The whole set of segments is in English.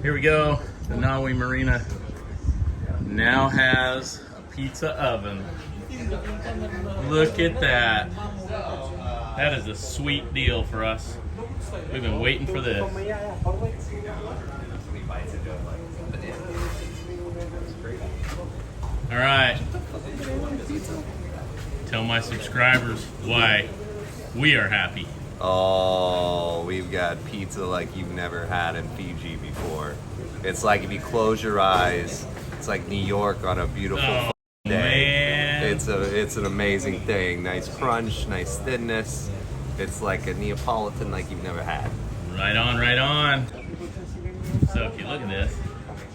Here we go. The Nawi Marina now has a pizza oven. Look at that. That is a sweet deal for us. We've been waiting for this. All right. Tell my subscribers why we are happy. Oh, we've got pizza like you've never had in Fiji before. It's like if you close your eyes, it's like New York on a beautiful day. Man. It's an amazing thing. Nice crunch, nice thinness. It's like a Neapolitan like you've never had. Right on, right on. So if you look at this,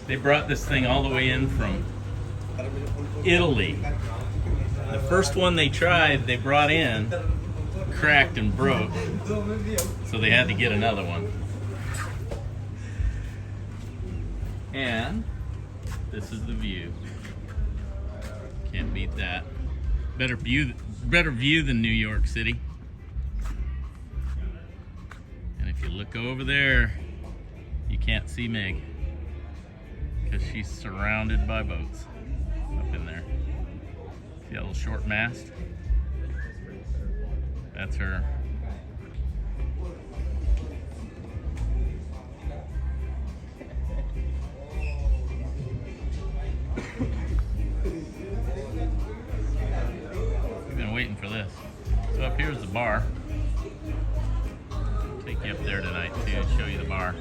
they brought this thing all the way in from Italy. The first one they tried, they brought in, cracked and broke, so they had to get another one. And this is the view. Can't beat that. Better view than New York City. And if you look over there, you can't see Meg because she's surrounded by boats up in there. See that little short mast? That's her. We've been waiting for this. So up here's the bar. Take you up there tonight too, show you the bar.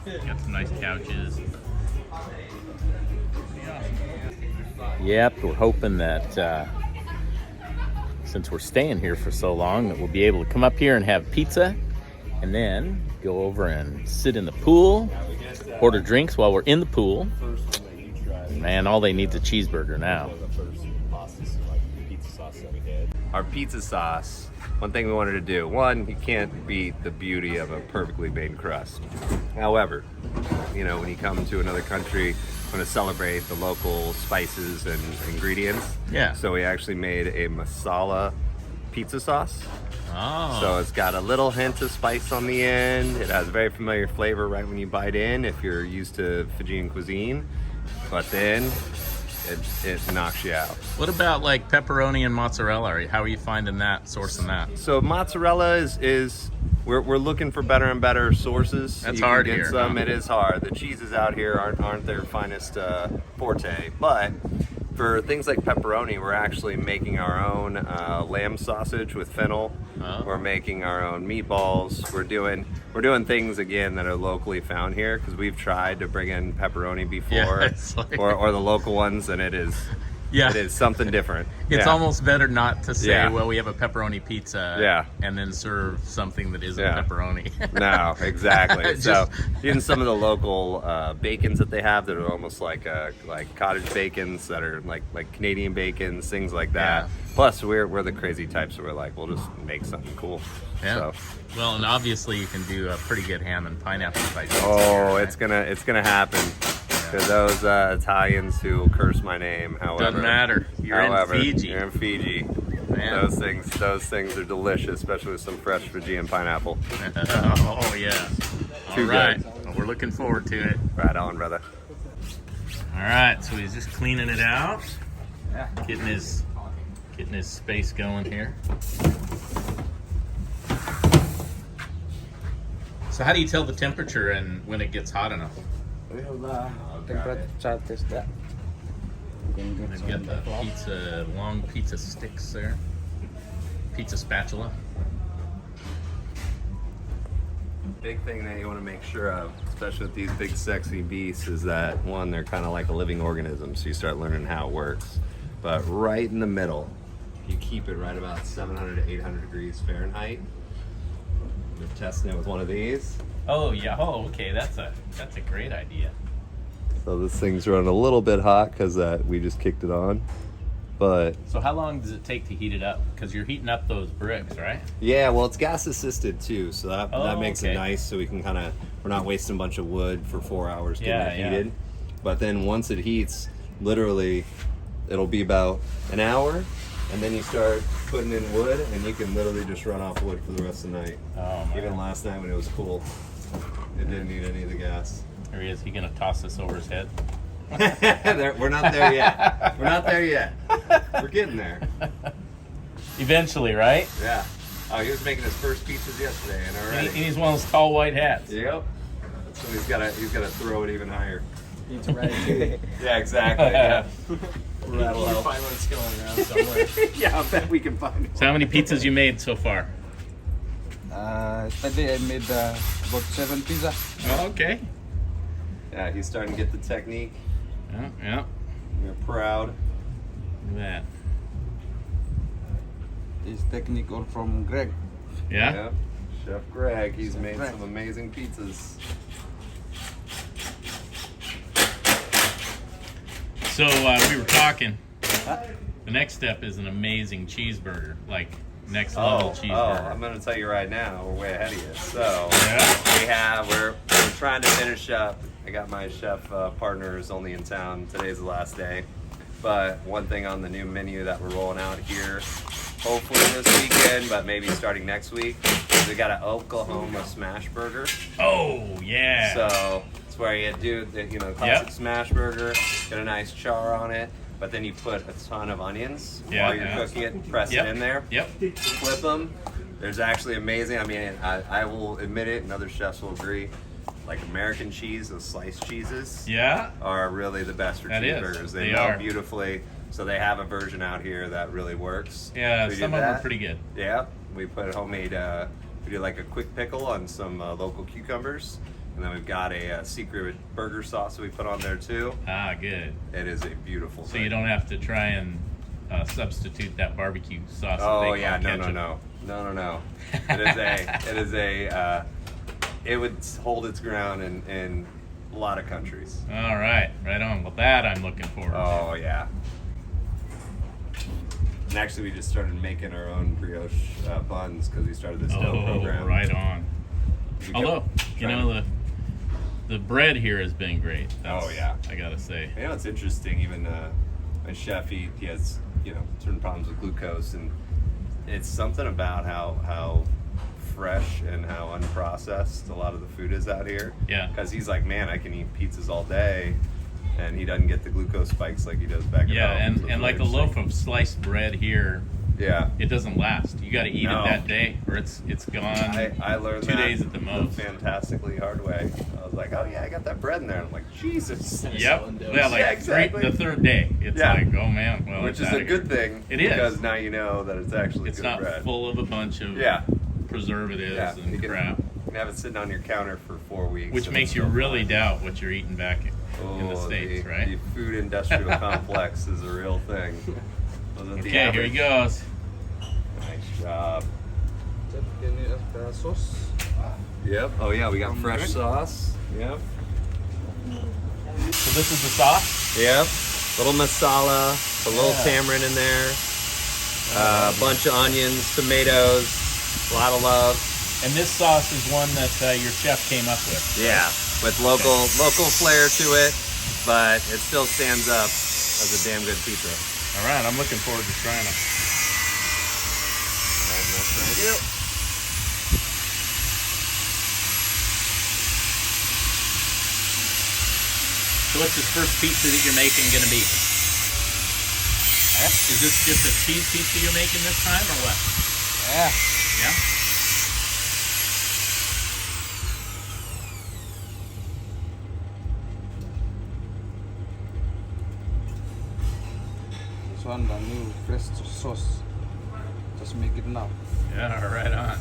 Got some nice couches. Yep, we're hoping that since we're staying here for so long that we'll be able to come up here and have pizza and then go over and sit in the pool, order drinks while we're in the pool. Man, all they need is a cheeseburger now. Our pizza sauce, one thing we wanted to do, one, you can't beat the beauty of a perfectly made crust. However, you know, when you come to another country, want to celebrate the local spices and ingredients. Yeah. So we actually made a masala pizza sauce. Oh. So it's got a little hint of spice on the end. It has a very familiar flavor right when you bite in if you're used to Fijian cuisine. But then it knocks you out. What about like pepperoni and mozzarella? How are you finding that, sourcing that? So mozzarella is we're looking for better and better sources. That's you hard can get here. some. Huh? It is hard. The cheeses out here aren't their finest forte. But for things like pepperoni, we're actually making our own lamb sausage with fennel. Oh. We're making our own meatballs. We're doing things again that are locally found here because we've tried to bring in pepperoni before, like... or the local ones, and it is something different. It's almost better not to say, Yeah. well, we have a pepperoni pizza and then serve something that isn't pepperoni. No, exactly. So even some of the local bacons that they have that are almost like cottage bacons that are like Canadian bacons, things like that. Yeah. Plus, we're the crazy types, so we're like, we'll just make something cool. Yeah. So. Well, and obviously you can do a pretty good ham and pineapple spice. Oh, it's gonna happen. To those Italians who curse my name, however, doesn't matter. You're in Fiji. You're in Fiji. Man. Those things are delicious, especially with some fresh Fijian pineapple. Oh yeah. All right. Well, we're looking forward to it. Right on, brother. All right. So he's just cleaning it out, getting his space going here. So how do you tell the temperature and when it gets hot enough? We have the temperature chart is that. They've got the long pizza sticks there. Pizza spatula. Big thing that you want to make sure of, especially with these big sexy beasts, is that one, they're kind of like a living organism, so you start learning how it works. But right in the middle, you keep it right about 700 to 800 degrees Fahrenheit. We're testing it with one of these. Oh yeah. Oh, okay. That's a great idea. So this thing's running a little bit hot because we just kicked it on. But so how long does it take to heat it up? Because you're heating up those bricks, right? yeah, well, it's gas assisted too, so that makes it nice. So we can we're not wasting a bunch of wood for 4 hours getting it heated. But then once it heats, literally, it'll be about an hour, and then you start putting in wood, and you can literally just run off wood for the rest of the night. Oh, man. Even last night when it was cool. It didn't need any of the gas. There he is. He gonna toss this over his head? We're not there yet. We're not there yet. We're getting there. Eventually, right? Yeah. Oh, he was making his first pizzas yesterday, and And already. he's one of those tall white hats. Yep. So he's gotta throw it even higher. It's right. Yeah, exactly. Yeah. That'll help. Find one going around somewhere. Yeah, I bet we can find it. So how many pizzas you made so far? Yesterday I made about 7 pizza. Oh, okay. Yeah, he's starting to get the technique. Yeah. We're proud. Look at that. This technique all from Greg. Yeah? Yep. Chef Greg, he's Chef made Greg. some amazing pizzas. So we were talking. The next step is an amazing cheeseburger, like next level cheeseburger. I'm gonna tell you right now, we're way ahead of you. So Yeah. we're trying to finish up. I got my chef partners only in town. Today's the last day. But one thing on the new menu that we're rolling out here, hopefully this weekend, but maybe starting next week, is we got an Oklahoma Smashburger. Oh yeah. So it's where you do the classic smash burger, get a nice char on it, but then you put a ton of onions while you're cooking it, press it in there, flip them. There's actually amazing. I mean, I will admit it, and other chefs will agree. Like American cheese, those sliced cheeses, are really the best for cheeseburgers. They melt beautifully. So they have a version out here that really works. Yeah, so some of them are pretty good. Yeah, we put homemade. We do like a quick pickle on some local cucumbers, and then we've got a secret burger sauce that we put on there too. Ah, good. It is a beautiful. So thing. you don't have to try and substitute that barbecue sauce. Oh that they yeah, call no. It is a. It would hold its ground in a lot of countries. All right, right on. Well, that I'm looking forward to. Oh yeah. And actually, we just started making our own brioche buns because we started this dough program. Right on. We Although, kept you know, the bread here has been great. Oh yeah, I gotta say. You know, it's interesting. Even my chef, he has certain problems with glucose, and it's something about how fresh and how unprocessed a lot of the food is out here. Yeah. Because he's like, man, I can eat pizzas all day, and he doesn't get the glucose spikes like he does back at home. And like a loaf of sliced bread here, yeah, it doesn't last. You got to eat it that day, or it's gone. I learned 2 days at the most. Fantastically hard way. I was like, oh yeah, I got that bread in there. And I'm like, Jesus. Yep. Yeah, like exactly. the third day, it's like, oh man, well, which is a good thing. It is, because now you know that it's actually it's good not bread. full of a bunch of preservatives and you crap. You can have it sitting on your counter for 4 weeks. Which makes you really doubt what you're eating back in the States, right? The food industrial complex is a real thing. Okay, here he goes. Nice job. Can you ask the sauce? Yep. Oh yeah, we got fresh sauce. Yep. So this is the sauce? Yep. Little masala, a little tamarind in there, a bunch of onions, tomatoes, a lot of love. And this sauce is one that your chef came up with. Yeah, with local flair to it, but it still stands up as a damn good pizza. All right, I'm looking forward to trying them. All right, thank you. So what's this first pizza that you're making going to be? Is this just a cheese pizza you're making this time, or what? Yeah. Yeah? This one, the new fresh sauce. Just make it now. Yeah, right on.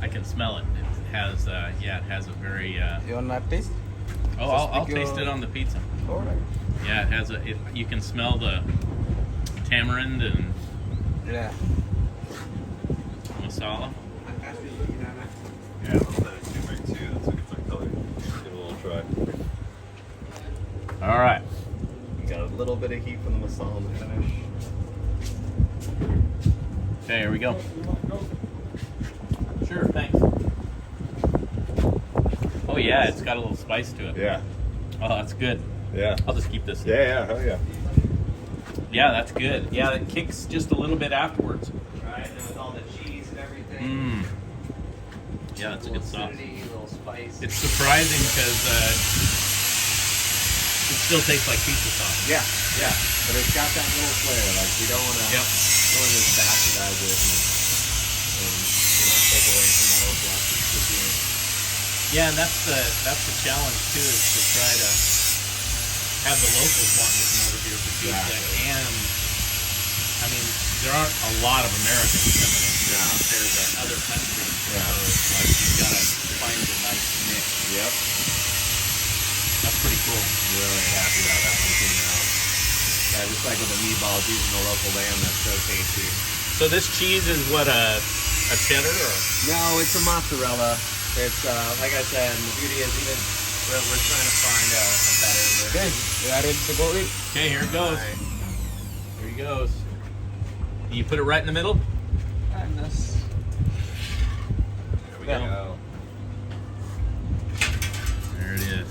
I can smell it. It has, it has a very. You wanna taste? Oh, I'll taste it on the pizza. All right. Yeah, it has you can smell the tamarind and Yeah. masala. Yeah, a little bit of turmeric too. That's what gets our color. Give it a little try. All right. Got a little bit of heat from the masala in the finish. Okay, here we go. Sure, thanks. Oh yeah, it's got a little spice to it. Yeah. Oh, that's good. Yeah. I'll just keep this. Yeah, hell yeah. Yeah, that's good. Yeah, it kicks just a little bit afterwards. Right, and with all the cheese and everything. Mmm. Yeah, that's a good sauce. Acidity, a little spice. spice. It's surprising because it still tastes like pizza sauce. Yeah, yeah. But it's got that little flair. Like we don't want to just bastardize it and take away from all of that. Yeah, and that's the challenge too, is to try to have the locals wanting to come over here for pizza. Exactly. And I mean, there aren't a lot of Americans coming in here compared to other countries. Yeah. So like you've got to find a nice mix. Yep. That's pretty cool. Really happy about that one came out. Yeah, just like with the meatballs, using the local lamb, that's so tasty. So this cheese is what, a cheddar or? No, it's a mozzarella. It's like I said, and the beauty is even we're trying to find a better version. Okay, we are ready to go in. Okay, here it goes. Right. Here he goes. You put it right in the middle? And this. There we go. There it is.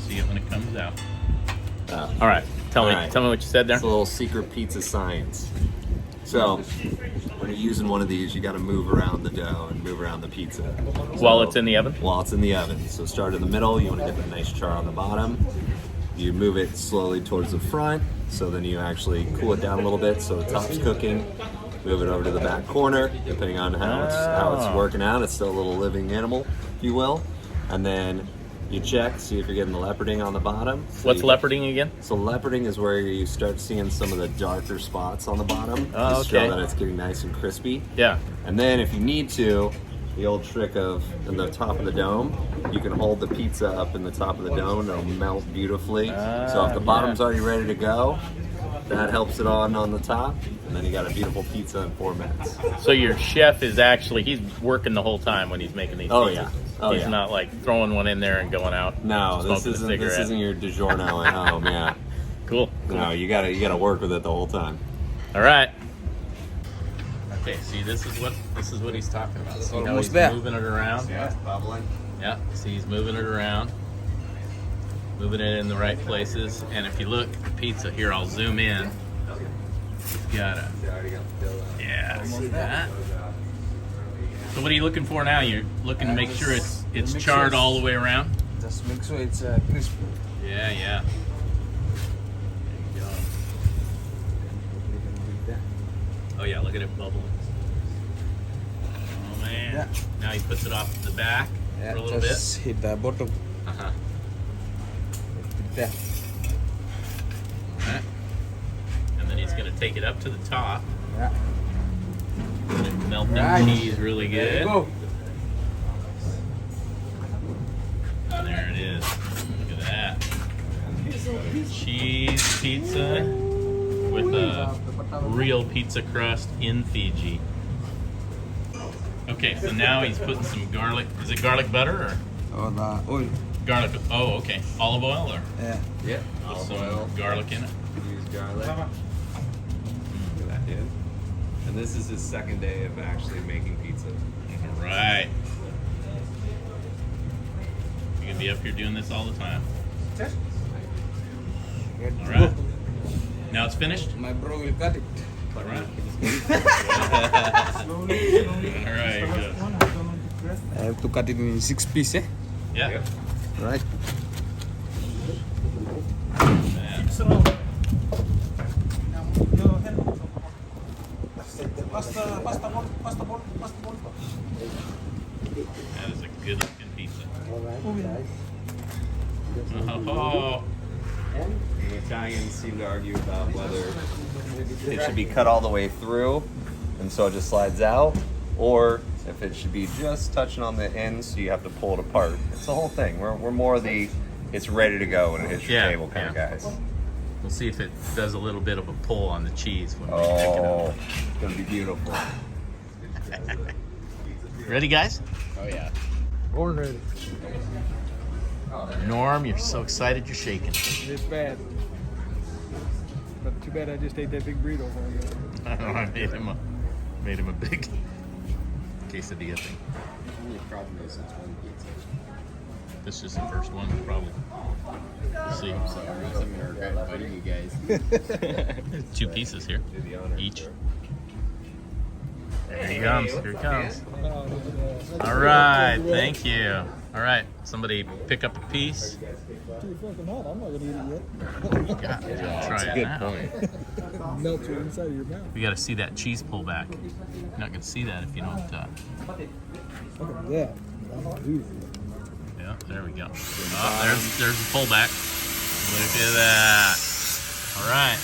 See it when it comes out. All right. Tell me what you said there. It's a little secret pizza science. So, when you're using one of these, you got to move around the dough and move around the pizza. While it's in the oven? While it's in the oven. So start in the middle, you want to get that nice char on the bottom. You move it slowly towards the front, so then you actually cool it down a little bit so the top's cooking. Move it over to the back corner, depending on how it's working out. It's still a little living animal, if you will. And then you check, see if you're getting the leoparding on the bottom. So What's leoparding again? So leoparding is where you start seeing some of the darker spots on the bottom. Oh, to okay. show that it's getting nice and crispy. Yeah. And then if you need to, the old trick of in the top of the dome, you can hold the pizza up in the top of the dome and it'll melt beautifully. So if the bottom's already ready to go, that helps it on the top. And then you got a beautiful pizza in 4 minutes. So your chef is actually, he's working the whole time when he's making these Oh, pizzas. yeah. Oh, he's yeah. not like throwing one in there and going out. No, this smoking a isn't cigarette. your DiGiorno at home, yeah. Cool. No, you gotta work with it the whole time. All right. Okay, see, this is what he's talking about. See how Almost he's there. moving it around? Yeah, it's bubbling. Yeah, see, he's moving it around. Moving it in the right places. And if you look at the pizza, here, I'll zoom in. It's got a, yeah, see that? So what are you looking for now? You're looking to make sure it's charred all the way around? Just make sure it's crispy. Yeah, yeah. There you go. Oh yeah, look at it bubbling. Oh man. Yeah. Now he puts it off the back for a little bit. just hit the bottom. Uh-huh. There. Right. And then he's going to take it up to the top. Yeah. Let it melt the Right. cheese really There good. you go. And there it is. Look at that. Cheese pizza with a real pizza crust in Fiji. Okay, so now he's putting some garlic. Is it garlic butter or Oh, the oil. garlic? Oh, okay. Olive oil or Yeah. Yeah, with olive some oil. garlic in it? Use garlic. Look at that, dude. And this is his second day of actually making pizza. All right. You're gonna be up here doing this all the time. All right. Now it's finished. My bro will cut it. All right. All right. Good. I have to cut it in 6 pieces. Yeah. Yep. Right. Man. That is a good looking pizza. Oh, The Italians seem to argue about whether it should be cut all the way through and so it just slides out, or if it should be just touching on the ends so you have to pull it apart. It's the whole thing. We're more the it's ready to go when it hits your Yeah, table kind of yeah. guys. we'll see if it does a little bit of a pull on the cheese when we pick it Oh, up. it's gonna be beautiful. Ready, guys? Oh yeah. Born ready. Norm, you're so excited you're shaking. It's bad. But too bad I just ate that big burrito for you. I don't know, I made him a big quesadilla thing. This is the first one, probably. We'll see. Two pieces here, each. There he comes. Here he comes. All right, thank you. All right, somebody pick up a piece. Too fucking hot. I'm not gonna eat it yet. God, try That's it a good now. point. Melts right inside of your mouth. We got to see that cheese pull back. You're not gonna see that if you don't. Look at that. Yeah, there we go. Oh, there's the pullback. Look at that. All right.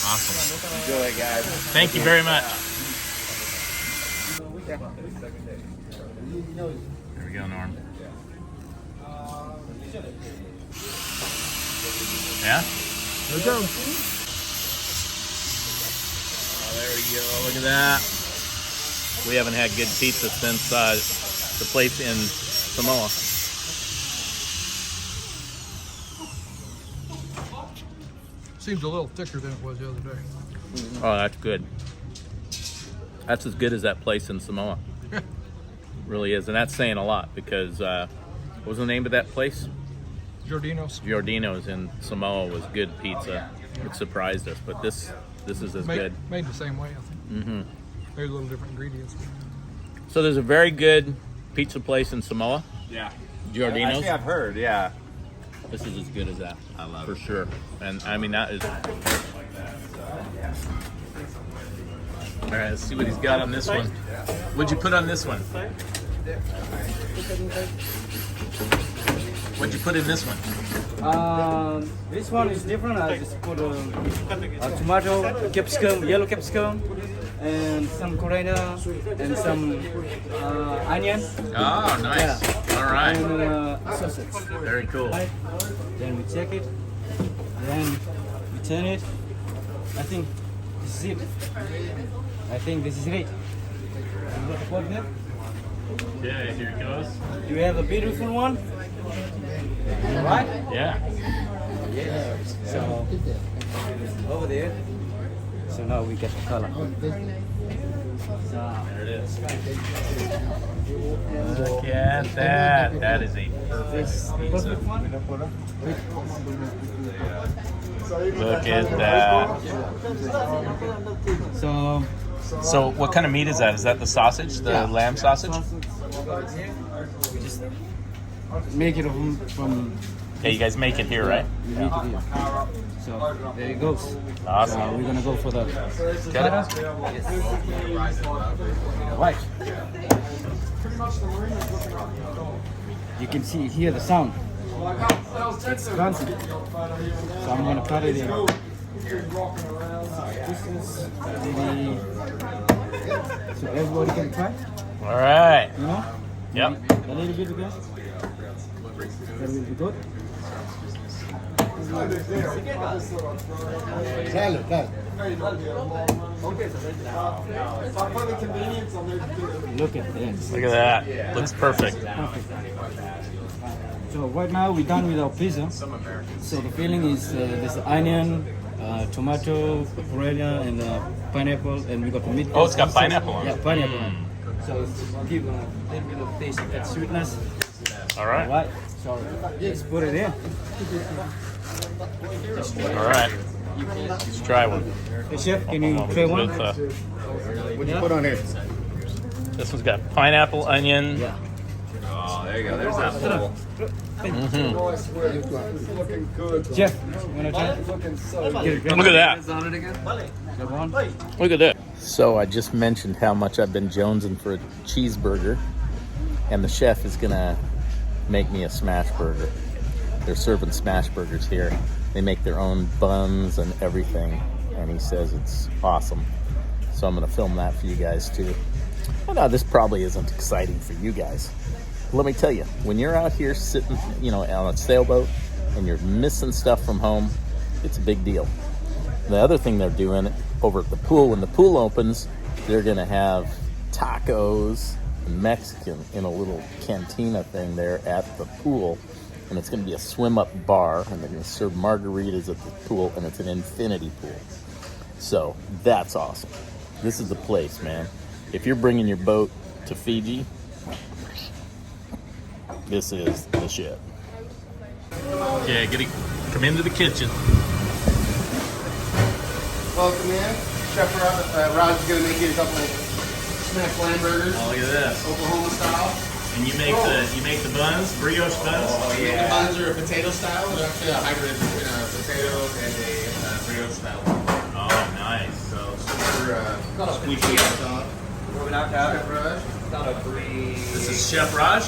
Awesome. Enjoy, guys. Thank you very much. There we go, Norm. Yeah? There we go. Oh, there we go. Look at that. We haven't had good pizza since the place in Samoa. Seems a little thicker than it was the other day. Oh, that's good. That's as good as that place in Samoa. Really is. And that's saying a lot because, what was the name of that place? Giordino's. Giordino's in Samoa was good pizza. It surprised us, but this is as good. Made the same way, I think. Mm-hmm. Maybe a little different ingredients. So there's a very good pizza place in Samoa, Yeah. Giordino's. Actually, I've heard, yeah. This is as good as that. I love for it. sure. And I mean that is. All right, let's see what he's got on this one. What'd you put on this one? What'd you put in this one? This one is different. I just put tomato, capsicum, yellow capsicum, and some coriander and some onion. Oh, nice. All right. And sausage. Very cool. Right. Then we check it. Then we turn it. I think this is it. I think this is it. You got the coordinate? Okay, here it goes. You have a beautiful one. Right? Yeah. So over there. So now we get the color. There it is. Look at that. That is a This perfect pizza. perfect one. Look at that. So what kind of meat is that? Is that the sausage? The lamb sausage? We just make it from Yeah, you guys make it here, right? we make it here. So there it goes. Awesome. We're gonna go for the Got it? right. You can see hear the sound. It's crunchy. So I'm gonna cut it in. This is maybe so everybody can try. All right. You know? Yep. A little bit again. That will be good. Look at this. Look at that. Looks perfect. So right now we're done with our pizza. So the filling is there's onion, tomato, coriander, and pineapple, and we got the meat. Oh, it's got pineapple on it. Yeah, pineapple. So it's give a little bit of taste of that sweetness. All right. All right. So let's put it in. All right. Let's try one. Hey, chef, can you try one? With, What'd you put on here? this one's got pineapple, onion. Yeah. Oh, there you go. There's that full. Chef, you wanna try? Look at that. on it again? Grab one. Look at that. So I just mentioned how much I've been jonesing for a cheeseburger, and the chef is gonna make me a Smashburger. They're serving Smashburgers here. They make their own buns and everything, and he says it's awesome. So I'm gonna film that for you guys too. I know this probably isn't exciting for you guys. Let me tell you, when you're out here sitting, on a sailboat and you're missing stuff from home, it's a big deal. The other thing they're doing over at the pool, when the pool opens, they're gonna have tacos and Mexican in a little cantina thing there at the pool. And it's gonna be a swim up bar, and they're gonna serve margaritas at the pool, and it's an infinity pool. So that's awesome. This is the place, man. If you're bringing your boat to Fiji, this is the shit. Okay, come into the kitchen. Welcome in. Chef Raj is going to make you a couple of smash lamb burgers, Oh, look at this. Oklahoma style. And you make the buns, brioche buns. The buns are a potato style. They're actually a hybrid between a potato and a brioche style. Oh, nice. So Super squishy on top. Moving out now. Chef Raj. this is Chef Raj.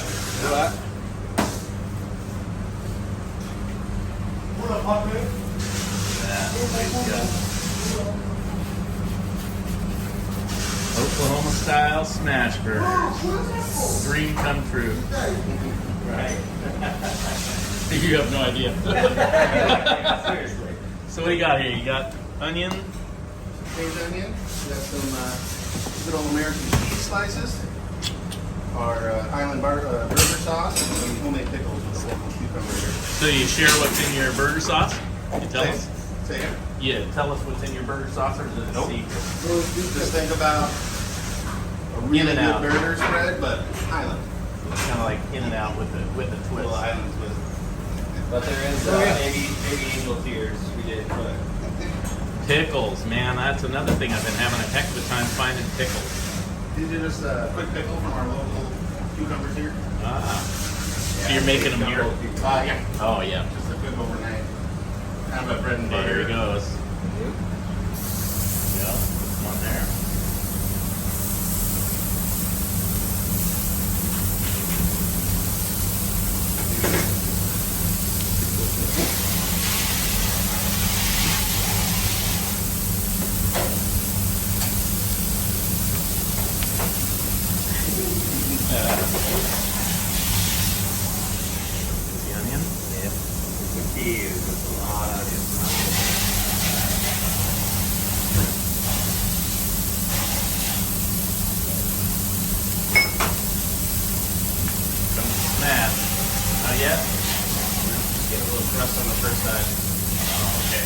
Oklahoma style Smashburgers. Dream come true. Right. You have no idea. Seriously. So what do you got here? You got onion. Baked onion. We got some good old American cheese slices. Our Island burger sauce and some homemade pickles with a local cucumber here. So you share what's in your burger sauce? You tell us? Say it. Yeah, tell us what's in your burger sauce, or is it a secret? Just think about a really In and good out. burger spread, but Island. It's kind of like in and out with a twist. Little islands with. But there is maybe angel tears. We did, but Pickles, man, that's another thing I've been having a heck of a time finding pickles. These are just a quick pickle from our local cucumbers here. Ah, so you're making them here? Yeah. Oh yeah. Just a quick overnight. Kind of a bread and butter. There he goes. Yeah, one there. The onion? The key is just a lot of onions. From the smash. Not yet? Get a little crust on the first side Oh, okay.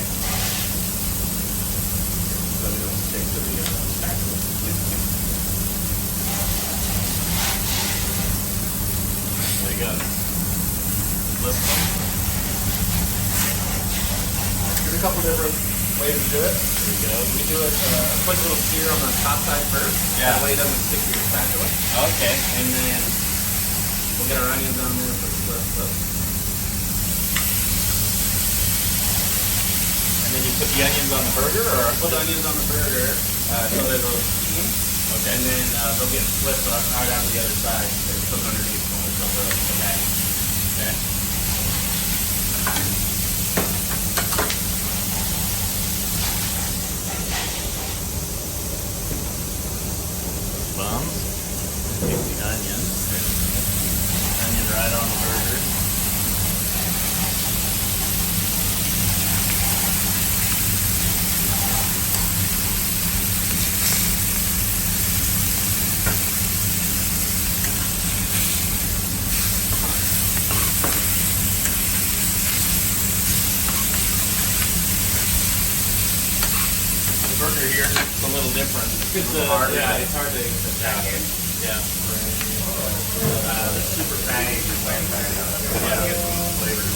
so we don't stick to the spackle. There you go. Flip them. There's a couple different ways to do it. There you go. We do it a quick little sear on the top side first. Yeah. That way it doesn't stick to your spatula. Okay. And then we'll get our onions on there, put the crust up. And then you put the onions on the burger, or Put the onions on the burger so that it'll steam. okay. And then they'll get flipped right on the other side. They're cooked underneath when we cook the bag. Okay. Buns. Take the onion. Onion right on the burger. The burger here is a little different. It's hard, yeah, it's hard to get the back in. yeah. The super fatty is way better. Yeah. Get some flavor to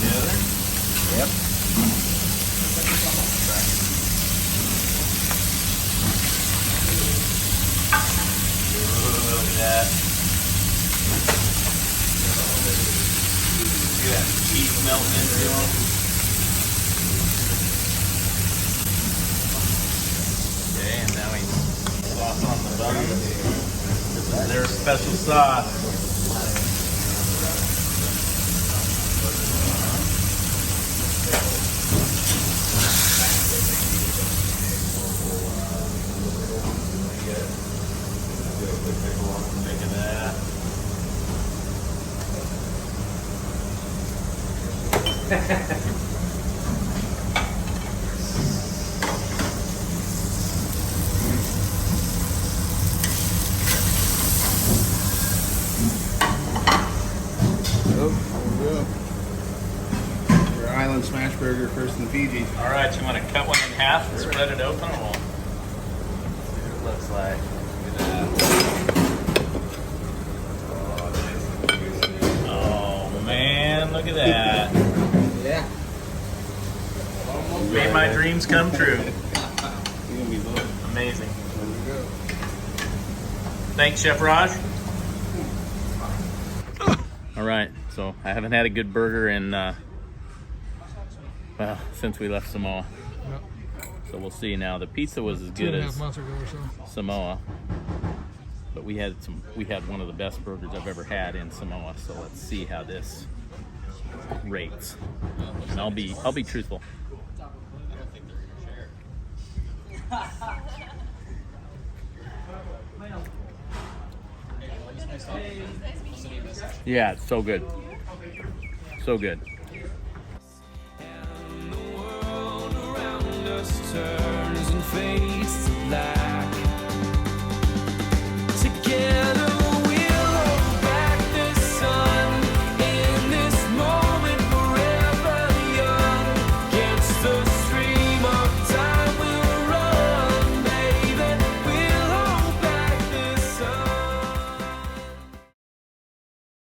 The other? yep. Ooh, look at that. See that cheese melting into them? Okay, and now we sauce on the bun. This is their special sauce. Look at that. Your Island Smashburger first in Fiji. All right, you want to cut one in half and spread it open, or we'll see what it looks like. Oh man, look at that. Yeah. Made my dreams come true. Amazing. Thanks, Chef Raj. All right, so I haven't had a good burger in, well, since we left Samoa. Yep. So we'll see now. The pizza was as good 2.5 as months ago or so. Samoa, but we had one of the best burgers I've ever had in Samoa. So let's see how this rates. And I'll be truthful. Yeah, it's so good. So good. And the world around us turns and fades to black.